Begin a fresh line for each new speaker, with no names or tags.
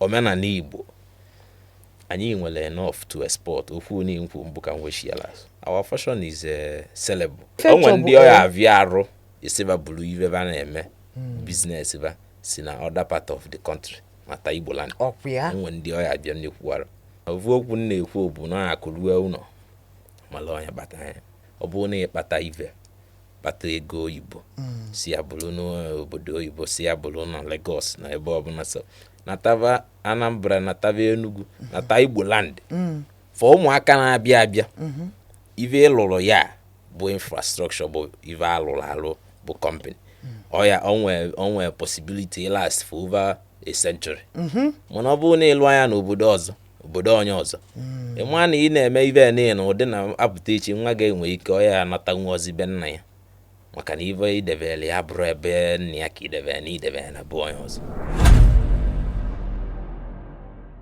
omenala Igbo anyị nwere enough to export okwu ni nkwu mbuka nweshiala. Our fashion is sellable. Onwe ndị ọya avia arụ esiba bulu ive ba na-eme business ba si na other part of the country mata Igbo land. Onwe ndị ọya abịa n'ekwuwara. Ovu okwu na-ekwu bụ na akụruwe ụnọ mala onye bata ya. Ọ bụ na ịkpata ive bata ego oyibo si abụrụ n'obodo oyibo si abụrụ na Lagos na ebe ọbụla so natava Anambra natava Enugu nata Igbo land for ụmụaka na-abịa abịa ive lụrụ ya bụ infrastructure bụ ive alụ bụ company oya onwe possibility last for over a century mana ọ bụ na ịlụ anya n'obodo ọzọ obodo onye ọzọ ịma na ị na-eme ive na ụdị na apụta echi nwa ga-enwe ike oya anata nwa ozi be nna ya maka na ive idebele ya bụrụ ebe nna ya ka idebele na idebele na bụ onye ọzọ